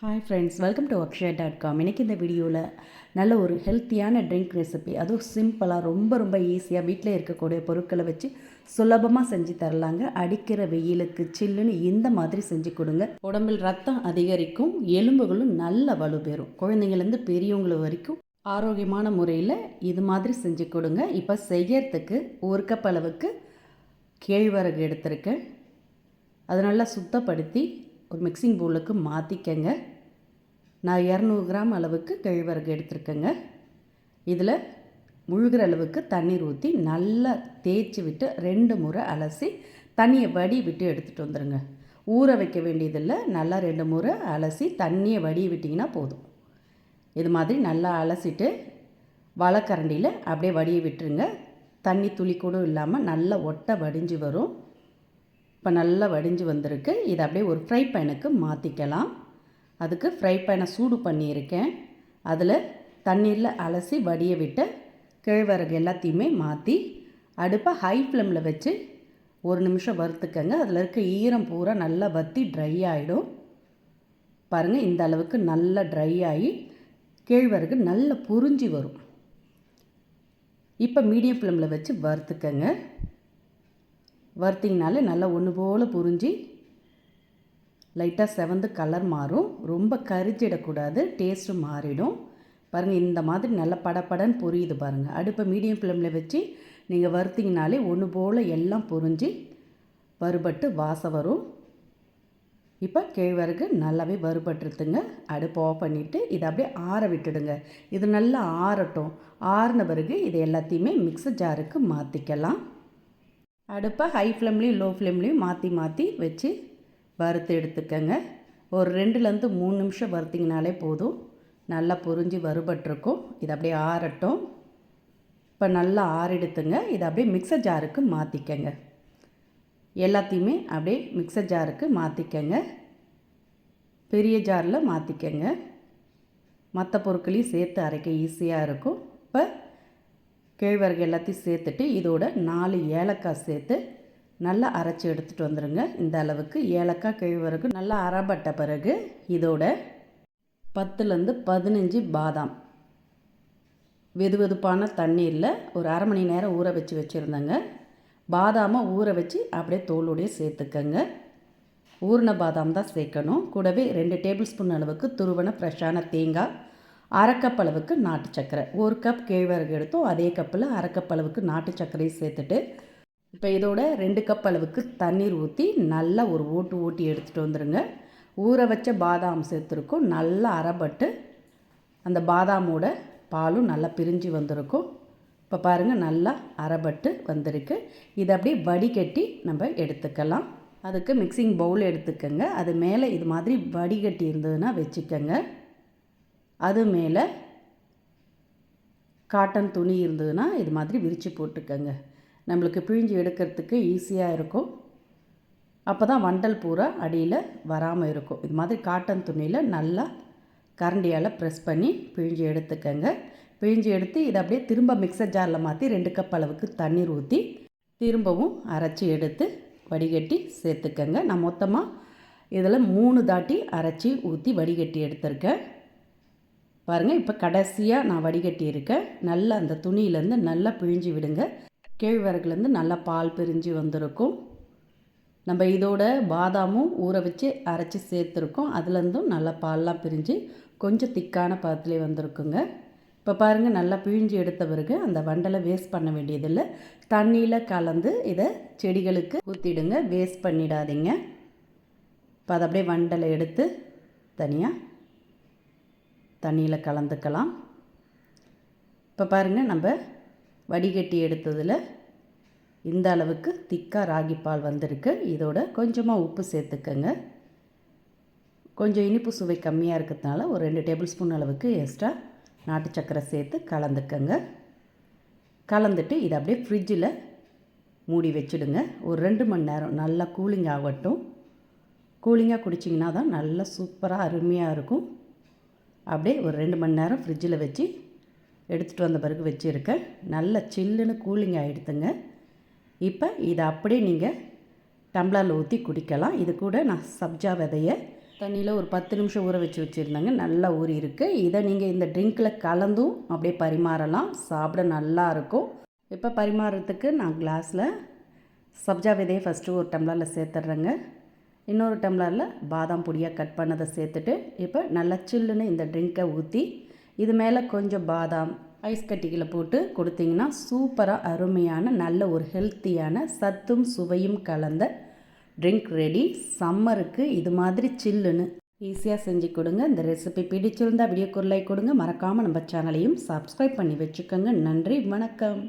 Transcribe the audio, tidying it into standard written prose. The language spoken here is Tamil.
ஹாய் ஃப்ரெண்ட்ஸ், வெல்கம் டு அக்ஷயா.com. இன்றைக்கி இந்த வீடியோவில் நல்ல ஒரு ஹெல்த்தியான ட்ரிங்க் ரெசிபி, அதுவும் சிம்பிளாக ரொம்ப ஈஸியாக வீட்டில் இருக்கக்கூடிய பொருட்களை வச்சு சுலபமாக செஞ்சு தரலாங்க. அடிக்கிற வெயிலுக்கு சில்லுன்னு இந்த மாதிரி செஞ்சு கொடுங்க. உடம்பில் ரத்தம் அதிகரிக்கும், எலும்புகளும் நல்ல வலுப்பெறும். குழந்தைங்கள்லேருந்து பெரியவங்கள வரைக்கும் ஆரோக்கியமான முறையில் இது மாதிரி செஞ்சு கொடுங்க. இப்போ செய்யறதுக்கு 1 கப் அளவுக்கு கேழ்வரகு எடுத்திருக்கேன். அதை நல்லா சுத்தப்படுத்தி ஒரு மிக்சிங் பவுலுக்கு மாற்றிக்கங்க. நான் 200 கிராம் அளவுக்கு கேழ்வரகு எடுத்துருக்கேங்க. இதில் முழுகிற அளவுக்கு தண்ணீர் ஊற்றி நல்லா தேய்ச்சி விட்டு 2 முறை அலசி தண்ணியை வடி விட்டு எடுத்துகிட்டு வந்துடுங்க. ஊற வைக்க வேண்டியதில்லை, நல்லா 2 முறை அலசி தண்ணியை வடி விட்டிங்கன்னா போதும். இது மாதிரி நல்லா அலசிட்டு வலைக்கரண்டியில் அப்படியே வடியை விட்டுருங்க. தண்ணி துளி கூட இல்லாமல் நல்லா ஒட்டை வடிஞ்சு வரும். இப்போ நல்லா வடிஞ்சு வந்திருக்கு. இதை அப்படியே ஒரு ஃப்ரை பேனுக்கு மாற்றிக்கலாம். அதுக்கு ஃப்ரை பேனை சூடு பண்ணியிருக்கேன். அதில் தண்ணீரில் அலசி வடிய விட்டு கேழ்வரகு எல்லாத்தையுமே மாற்றி அடுப்பை ஹை ஃப்ளேமில் வச்சு 1 நிமிஷம் வறுத்துக்கங்க. அதில் இருக்க ஈரம் பூரா நல்லா வற்றி ட்ரை ஆகிடும். பாருங்கள், இந்த அளவுக்கு நல்லா ட்ரை ஆகி கேழ்வரகு நல்லா புரிஞ்சு வரும். இப்போ மீடியம் ஃப்ளேமில் வச்சு வறுத்துக்கங்க. வறுத்திங்கனாலே நல்லா ஒன்று போல் புரிஞ்சு லைட்டாக செவந்து கலர் மாறும். ரொம்ப கரிச்சிடக்கூடாது, டேஸ்ட்டு மாறிடும். பாருங்கள், இந்த மாதிரி நல்லா படப்படன்னு பொரியுது பாருங்கள். அடுப்பை மீடியம் ஃப்ளேமில் வச்சு நீங்கள் வறுத்திங்கனாலே ஒன்று போல் எல்லாம் புரிஞ்சு வறுபட்டு வாசம் வரும். இப்போ கேழ்வரகு நல்லாவே வறுபட்டுருத்துங்க. அடுப்பை ஆஃப் பண்ணிவிட்டு இதை அப்படியே ஆற விட்டுடுங்க. இது நல்லா ஆறட்டும். ஆறின பிறகு இது எல்லாத்தையுமே மிக்ஸர் ஜாருக்கு மாற்றிக்கலாம். அடுப்பை ஹை ஃப்ளேம்லேயும் லோ ஃப்ளேம்லேயும் மாற்றி வச்சு வறுத்து எடுத்துக்கங்க. ஒரு 2லேருந்து 3 நிமிஷம் வறுத்திங்கனாலே போதும். நல்லா பொரிஞ்சு வறுபட்டிருக்கும். இது அப்படியே ஆறட்டும். இப்போ நல்லா ஆறிடுத்துங்க. இதை அப்படியே மிக்ஸர் ஜாருக்கு மாற்றிக்கங்க. எல்லாத்தையுமே அப்படியே மிக்ஸர் ஜாருக்கு மாற்றிக்கங்க. பெரிய ஜாரில் மாற்றிக்கங்க. மற்ற பொருட்களையும் சேர்த்து அரைக்க ஈஸியாக இருக்கும். இப்போ கேழ்வரகு எல்லாத்தையும் சேர்த்துட்டு இதோட 4 ஏலக்காய் சேர்த்து நல்லா அரைச்சி எடுத்துகிட்டு வந்துடுங்க. இந்த அளவுக்கு ஏலக்காய் கேழ்வரகு நல்லா அரைப்பட்ட பிறகு இதோட 10லேருந்து 15 பாதாம் வெதுவெதுப்பான தண்ணீரில் ஒரு அரை மணி நேரம் ஊற வச்சு வச்சுருந்தேங்க. பாதாமை ஊற வச்சு அப்படியே தோலோடையே சேர்த்துக்கங்க. ஊறின பாதாம் தான் சேர்க்கணும். கூடவே 2 டேபிள் ஸ்பூன் அளவுக்கு துருவன ஃப்ரெஷ்ஷான தேங்காய், 1/2 கப் அளவுக்கு நாட்டு சர்க்கரை. 1 கப் கேழ்வரகு எடுத்தோம், அதே கப்பில் 1/2 கப் அளவுக்கு நாட்டு சர்க்கரையை சேர்த்துட்டு இப்போ இதோட 2 கப் அளவுக்கு தண்ணீர் ஊற்றி நல்லா ஒரு ஓட்டி எடுத்துகிட்டு வந்துடுங்க. ஊற வச்ச பாதாம் சேர்த்துருக்கும். நல்லா அரைப்பட்டு அந்த பாதாமோட பாலும் நல்லா பிரிஞ்சு வந்திருக்கும். இப்போ பாருங்கள், நல்லா அரைப்பட்டு வந்திருக்கு. இதை அப்படியே வடிகட்டி நம்ம எடுத்துக்கலாம். அதுக்கு மிக்சிங் பவுல் எடுத்துக்கங்க. அது மேலே இது மாதிரி வடிகட்டி இருந்ததுன்னா வச்சுக்கோங்க. அது மேலே காட்டன் துணி இருந்ததுன்னா இது மாதிரி விரித்து போட்டுக்கோங்க. நம்மளுக்கு பிழிஞ்சு எடுக்கிறதுக்கு ஈஸியாக இருக்கும். அப்போ தான் வண்டல் பூரா அடியில் வராமல் இருக்கும். இது மாதிரி காட்டன் துணியில் நல்லா கரண்டியால் ப்ரெஸ் பண்ணி பிழிஞ்சு எடுத்துக்கங்க. பிழிஞ்சு எடுத்து இதை அப்படியே திரும்ப மிக்ஸர் ஜாரில் மாற்றி 2 கப் அளவுக்கு தண்ணீர் ஊற்றி திரும்பவும் அரைச்சி எடுத்து வடிகட்டி சேர்த்துக்கங்க. நான் மொத்தமாக இதில் 3 தாட்டி அரைச்சி ஊற்றி வடிகட்டி எடுத்திருக்கேன். பாருங்கள், இப்போ கடைசியாக நான் வடிகட்டி இருக்கேன். நல்லா அந்த துணியிலேருந்து நல்லா பிழிஞ்சு விடுங்க. கேழ்வரகுலேருந்து நல்லா பால் பிரிஞ்சு வந்திருக்கும். நம்ம இதோட பாதாமும் ஊற வச்சு அரைச்சி சேர்த்துருக்கோம். அதுலேருந்தும் நல்லா பால்லாம் பிரிஞ்சு கொஞ்சம் திக்கான பதத்துலேயே வந்திருக்குங்க. இப்போ பாருங்கள், நல்லா பிழிஞ்சு எடுத்த பிறகு அந்த வண்டலை வேஸ்ட் பண்ண வேண்டியதில்லை. தண்ணியில் கலந்து இதை செடிகளுக்கு ஊற்றிடுங்க. வேஸ்ட் பண்ணிடாதீங்க. இப்போ அதை அப்படியே வண்டலை எடுத்து தனியாக தண்ணியில் கலந்துக்கலாம். இப்போ பாருங்கள், நம்ம வடிகட்டி எடுத்ததில் இந்த அளவுக்கு திக்காக ராகி பால் வந்திருக்கு. இதோட கொஞ்சமாக உப்பு சேர்த்துக்கங்க. கொஞ்சம் இனிப்பு சுவை கம்மியாக இருக்கிறதுனால ஒரு 2 டேபிள் ஸ்பூன் அளவுக்கு எக்ஸ்ட்ரா நாட்டு சர்க்கரை சேர்த்து கலந்துக்கங்க. கலந்துட்டு இதை அப்படியே ஃப்ரிட்ஜில் மூடி வச்சுடுங்க. ஒரு 2 மணி நேரம் நல்லா கூலிங் ஆகட்டும். கூலிங்காக குடிச்சிங்கன்னா தான் நல்லா சூப்பராக அருமையாக இருக்கும். அப்படியே ஒரு 2 மணி நேரம் ஃப்ரிட்ஜில் வச்சு எடுத்துகிட்டு வந்த பிறகு வச்சுருக்கேன். நல்லா சில்லுன்னு கூலிங் ஆகிடுதுங்க. இப்போ இதை அப்படியே நீங்கள் டம்ளரில் ஊற்றி குடிக்கலாம். இது கூட நான் சப்ஜா விதையை தண்ணியில் ஒரு 10 நிமிஷம் ஊற வச்சுருந்தேங்க. நல்லா ஊறி இருக்குது. இதை நீங்கள் இந்த ட்ரிங்க்கில் கலந்தும் அப்படியே பரிமாறலாம். சாப்பிட நல்லாயிருக்கும். இப்போ பரிமாறுறதுக்கு நான் கிளாஸில் சப்ஜா விதையை ஃபஸ்ட்டு ஒரு டம்ளரில் சேர்த்துட்றேங்க. இன்னொரு டம்ளரில் பாதாம் பொடியாக கட் பண்ணதை சேர்த்துட்டு இப்போ நல்லா சில்லுன்னு இந்த ட்ரிங்க்கை ஊற்றி இது மேலே கொஞ்சம் பாதாம் ஐஸ் கட்டிகளை போட்டு கொடுத்தீங்கன்னா சூப்பராக அருமையான நல்ல ஒரு ஹெல்த்தியான சத்தும் சுவையும் கலந்த ட்ரிங்க் ரெடி. சம்மருக்கு இது மாதிரி சில்லுன்னு ஈஸியாக செஞ்சு கொடுங்க. இந்த ரெசிபி பிடிச்சிருந்தால் வீடியோக்கு ஒரு லைக் கொடுங்க. மறக்காமல் நம்ம சேனலையும் சப்ஸ்கிரைப் பண்ணி வச்சுக்கோங்க. நன்றி, வணக்கம்.